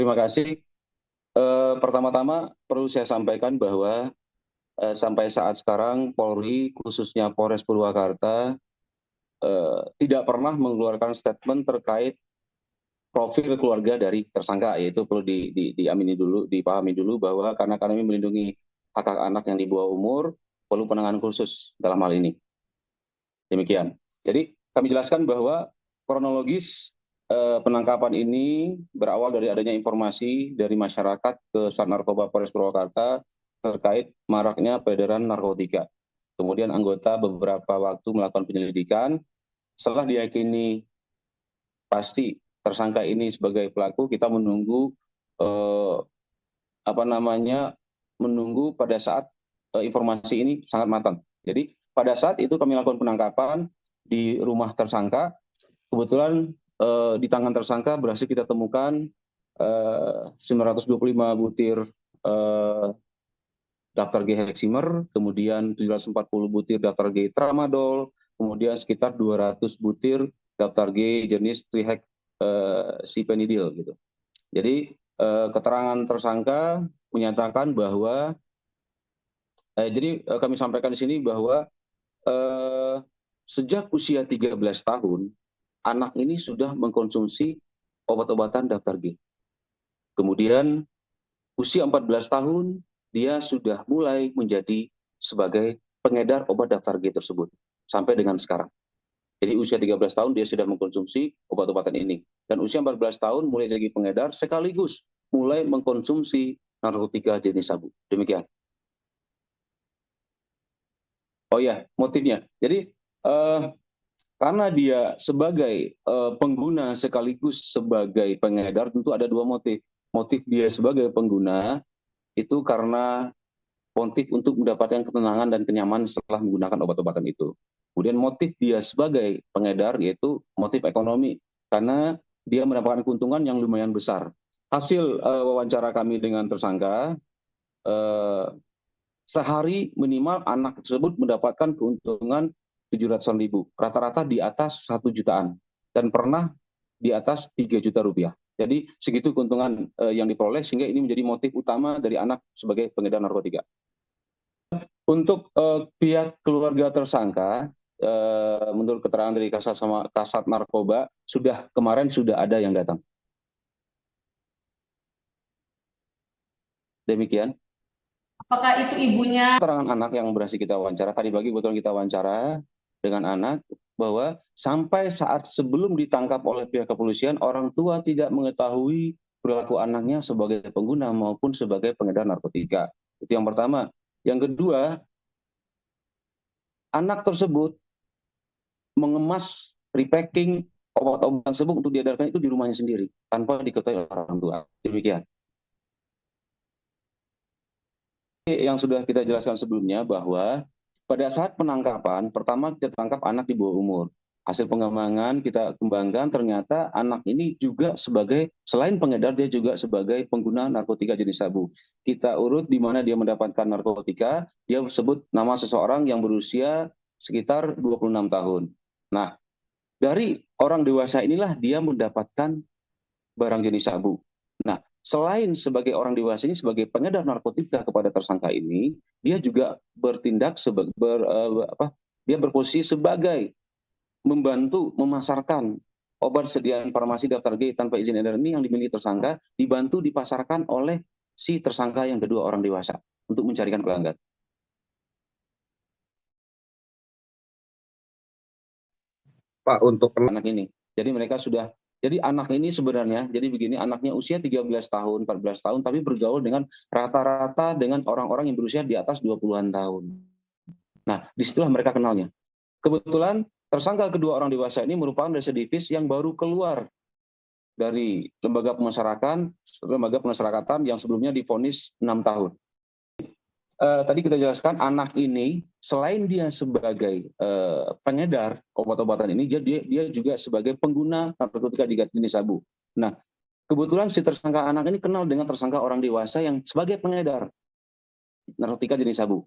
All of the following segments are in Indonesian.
Terima kasih. Pertama-tama perlu saya sampaikan bahwa sampai saat sekarang Polri, khususnya Polres Purwakarta, tidak pernah mengeluarkan statement terkait profil keluarga dari tersangka, yaitu perlu dipahami dulu bahwa karena kami melindungi hak hak anak yang di bawah umur, perlu penanganan khusus dalam hal ini. Demikian. Jadi kami jelaskan bahwa kronologis penangkapan ini berawal dari adanya informasi dari masyarakat ke Sat Narkoba Polres Purwakarta terkait maraknya peredaran narkotika. Kemudian anggota beberapa waktu melakukan penyelidikan. Setelah diyakini pasti tersangka ini sebagai pelaku, kita menunggu menunggu pada saat informasi ini sangat matang. Jadi pada saat itu kami lakukan penangkapan di rumah tersangka. Kebetulan di tangan tersangka berhasil kita temukan 925 butir daftar G heximer, kemudian 740 butir daftar G tramadol, kemudian sekitar 200 butir daftar G jenis trihexyphenidyl gitu. Jadi keterangan tersangka menyatakan bahwa kami sampaikan di sini bahwa sejak usia 13 tahun anak ini sudah mengkonsumsi obat-obatan daftar G. Kemudian usia 14 tahun dia sudah mulai menjadi sebagai pengedar obat daftar G tersebut sampai dengan sekarang. Jadi usia 13 tahun dia sudah mengkonsumsi obat-obatan ini. Dan usia 14 tahun mulai jadi pengedar sekaligus mulai mengkonsumsi narkotika jenis sabu. Demikian. Oh ya, motifnya. Jadi karena dia sebagai pengguna sekaligus sebagai pengedar, tentu ada dua motif. Motif dia sebagai pengguna itu karena motif untuk mendapatkan ketenangan dan kenyamanan setelah menggunakan obat-obatan itu. Kemudian motif dia sebagai pengedar yaitu motif ekonomi, karena dia mendapatkan keuntungan yang lumayan besar. Hasil wawancara kami dengan tersangka, sehari minimal anak tersebut mendapatkan keuntungan 700-an ribu, rata-rata di atas 1 jutaan, dan pernah di atas 3 juta rupiah. Jadi segitu keuntungan yang diperoleh, sehingga ini menjadi motif utama dari anak sebagai pengedar narkotika. Untuk pihak keluarga tersangka, menurut keterangan dari Kasat Narkoba, kemarin sudah ada yang datang. Demikian. Apakah itu ibunya? Keterangan anak yang berhasil kita wawancara, tadi pagi kebetulan kita wawancara dengan anak, bahwa sampai saat sebelum ditangkap oleh pihak kepolisian, orang tua tidak mengetahui perilaku anaknya sebagai pengguna maupun sebagai pengedar narkotika. Itu yang pertama. Yang kedua, anak tersebut mengemas, repacking obat-obatan tersebut untuk diedarkan itu di rumahnya sendiri, tanpa diketahui oleh orang tua. Demikian. Yang sudah kita jelaskan sebelumnya bahwa pada saat penangkapan, pertama kita tangkap anak di bawah umur. Hasil pengembangan kita kembangkan, ternyata anak ini juga selain pengedar, dia juga sebagai pengguna narkotika jenis sabu. Kita urut di mana dia mendapatkan narkotika, dia sebut nama seseorang yang berusia sekitar 26 tahun. Nah, dari orang dewasa inilah dia mendapatkan barang jenis sabu. Nah, selain sebagai orang dewasa ini sebagai pengedar narkotika kepada tersangka ini, dia juga bertindak dia berposisi sebagai membantu memasarkan obat sediaan farmasi daftar G tanpa izin edar ini yang dimiliki tersangka, dibantu dipasarkan oleh si tersangka yang kedua orang dewasa untuk mencarikan pelanggan. Pak, untuk anak ini, jadi mereka sudah, jadi anak ini sebenarnya, jadi begini, anaknya usia 13 tahun, 14 tahun, tapi bergaul dengan rata-rata dengan orang-orang yang berusia di atas 20-an tahun. Nah, disitulah mereka kenalnya. Kebetulan tersangka kedua orang dewasa ini merupakan residivis yang baru keluar dari lembaga pemasyarakatan yang sebelumnya divonis 6 tahun. Tadi kita jelaskan anak ini selain dia sebagai pengedar obat-obatan ini, dia juga sebagai pengguna narkotika jenis sabu. Nah, kebetulan si tersangka anak ini kenal dengan tersangka orang dewasa yang sebagai pengedar narkotika jenis sabu.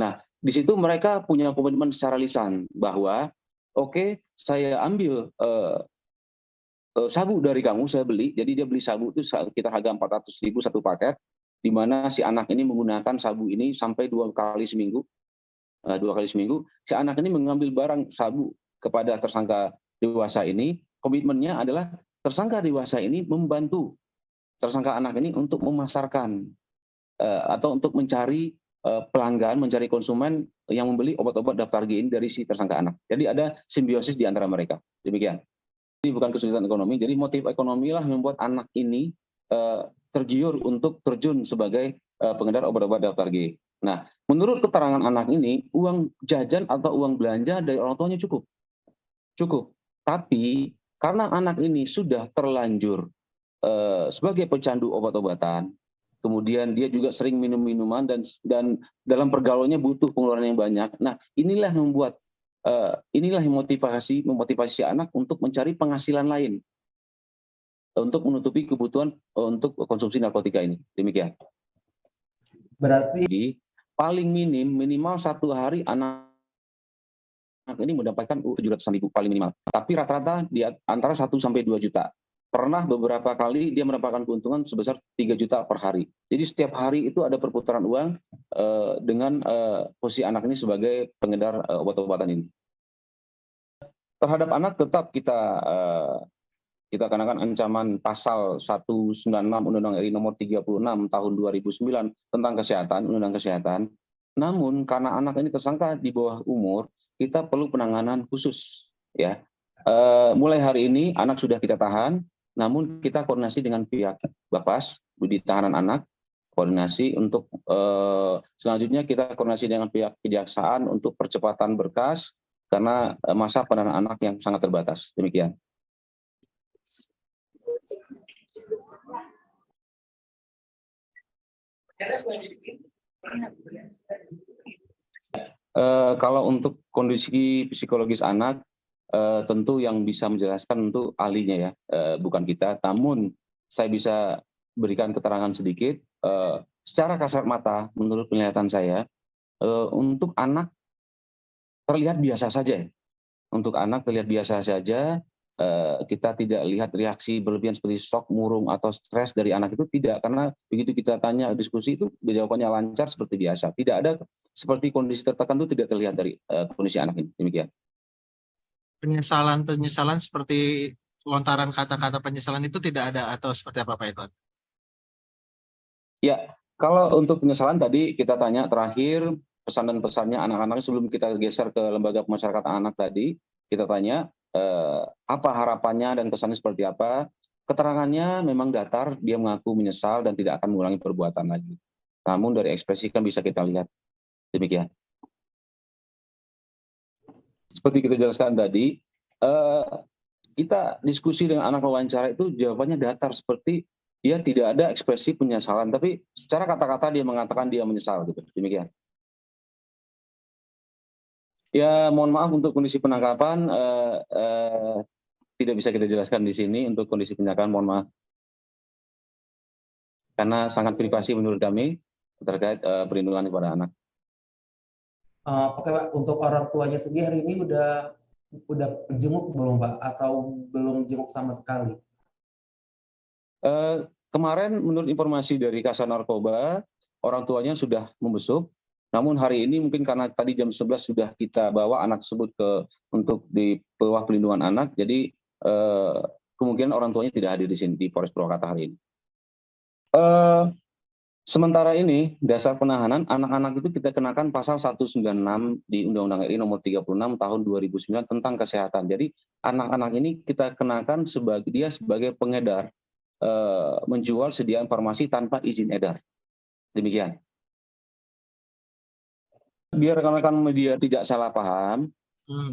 Nah, di situ mereka punya komitmen secara lisan bahwa oke, saya ambil sabu dari kamu saya beli. Jadi dia beli sabu itu sekitar harga 400.000 satu paket, di mana si anak ini menggunakan sabu ini sampai 2 kali seminggu. 2 kali seminggu, si anak ini mengambil barang sabu kepada tersangka dewasa ini. Komitmennya adalah tersangka dewasa ini membantu tersangka anak ini untuk memasarkan atau untuk mencari pelanggan, mencari konsumen yang membeli obat-obat daftar G ini dari si tersangka anak. Jadi ada simbiosis di antara mereka. Demikian. Jadi bukan kesulitan ekonomi, jadi motif ekonomi lah membuat anak ini tergiur untuk terjun sebagai pengedar obat-obat daftar G. Nah, menurut keterangan anak ini, uang jajan atau uang belanja dari orang tuanya cukup. Cukup. Tapi karena anak ini sudah terlanjur sebagai pecandu obat-obatan, kemudian dia juga sering minum minuman dan dalam pergaulannya butuh pengeluaran yang banyak. Nah, inilah yang membuat inilah yang memotivasi si anak untuk mencari penghasilan lain untuk menutupi kebutuhan untuk konsumsi narkotika ini. Demikian. Berarti Jadi paling minimal 1 hari anak ini mendapatkan 700.000 paling minimal. Tapi rata-rata di antara 1 sampai 2 juta. Pernah beberapa kali dia mendapatkan keuntungan sebesar 3 juta per hari. Jadi setiap hari itu ada perputaran uang dengan posisi anak ini sebagai pengedar obat-obatan ini. Terhadap anak tetap kita kenakan ancaman pasal 196 Undang-Undang RI nomor 36 tahun 2009 tentang kesehatan, Undang-Undang Kesehatan. Namun karena anak ini tersangka di bawah umur, kita perlu penanganan khusus, ya. Mulai hari ini anak sudah kita tahan, namun kita koordinasi dengan pihak Bapas, Budi Tahanan Anak, koordinasi untuk selanjutnya kita koordinasi dengan pihak kejaksaan untuk percepatan berkas karena masa penahanan anak yang sangat terbatas. Demikian. Kalau untuk kondisi psikologis anak, tentu yang bisa menjelaskan untuk ahlinya ya, bukan kita. Namun saya bisa berikan keterangan sedikit. Secara kasat mata, menurut penglihatan saya, untuk anak terlihat biasa saja. Untuk anak terlihat biasa saja. Kita tidak lihat reaksi berlebihan seperti shock, murung, atau stres dari anak itu tidak. Karena begitu kita tanya diskusi itu jawabannya lancar seperti biasa. Tidak ada seperti kondisi tertekan itu tidak terlihat dari kondisi anak ini. Demikian. Penyesalan seperti lontaran kata-kata penyesalan itu tidak ada atau seperti apa Pak Edward? Ya, kalau untuk penyesalan tadi kita tanya terakhir pesan dan pesannya anak-anak sebelum kita geser ke lembaga pemasyarakatan anak tadi, kita tanya apa harapannya dan kesannya seperti apa. Keterangannya memang datar, dia mengaku menyesal dan tidak akan mengulangi perbuatan lagi. Namun dari ekspresi kan bisa kita lihat. Demikian. Seperti kita jelaskan tadi, kita diskusi dengan anak wawancara itu jawabannya datar, seperti dia tidak ada ekspresi penyesalan, tapi secara kata-kata dia mengatakan dia menyesal gitu. Demikian. Ya, mohon maaf untuk kondisi penangkapan tidak bisa kita jelaskan di sini untuk kondisi penangkapan, mohon maaf. Karena sangat privasi menurut kami terkait perlindungan kepada anak. Oke Pak, untuk orang tuanya sendiri hari ini udah jenguk belum Pak, atau belum jenguk sama sekali? Kemarin menurut informasi dari Kasat Narkoba, orang tuanya sudah membesuk. Namun hari ini mungkin karena tadi jam 11 sudah kita bawa anak tersebut untuk di bawah pelindungan anak, jadi kemungkinan orang tuanya tidak hadir di sini di Polres Purwakarta hari ini. Sementara ini dasar penahanan anak-anak itu kita kenakan pasal 196 di Undang-Undang RI nomor 36 tahun 2009 tentang kesehatan. Jadi anak-anak ini kita kenakan sebagai pengedar, menjual sediaan farmasi tanpa izin edar. Demikian. Biar rekan-rekan media tidak salah paham,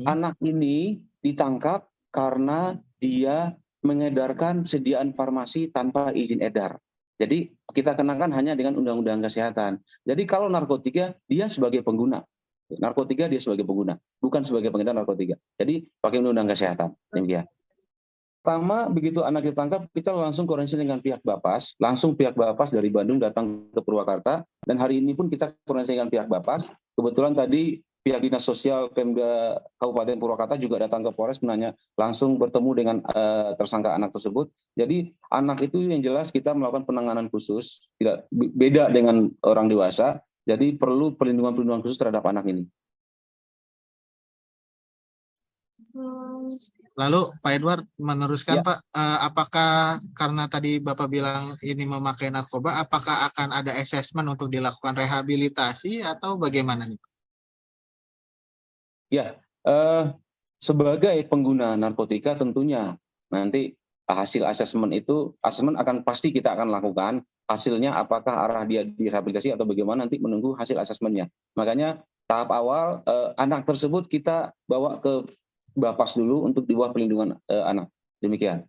anak ini ditangkap karena dia mengedarkan sediaan farmasi tanpa izin edar. Jadi kita kenakan hanya dengan Undang-Undang Kesehatan. Jadi kalau narkotika dia sebagai pengguna, narkotika dia sebagai pengguna, bukan sebagai pengedar narkotika. Jadi pakai Undang-Undang Kesehatan. Demikian. Pertama, begitu anak ditangkap, kita langsung koordinasi dengan pihak Bapas. Langsung pihak Bapas dari Bandung datang ke Purwakarta. Dan hari ini pun kita koordinasi dengan pihak Bapas. Kebetulan tadi pihak dinas sosial Pemda Kabupaten Purwakarta juga datang ke Polres langsung bertemu dengan tersangka anak tersebut. Jadi anak itu yang jelas kita melakukan penanganan khusus, tidak beda dengan orang dewasa. Jadi perlu perlindungan khusus terhadap anak ini. Lalu Pak Edward meneruskan Ya. Pak, apakah karena tadi Bapak bilang ini memakai narkoba, apakah akan ada asesmen untuk dilakukan rehabilitasi atau bagaimana nih? Ya, sebagai pengguna narkotika tentunya nanti hasil asesmen akan pasti kita akan lakukan. Hasilnya apakah arah dia direhabilitasi atau bagaimana nanti menunggu hasil asesmennya. Makanya tahap awal anak tersebut kita bawa ke Bapas dulu untuk di bawah pelindungan anak. Demikian.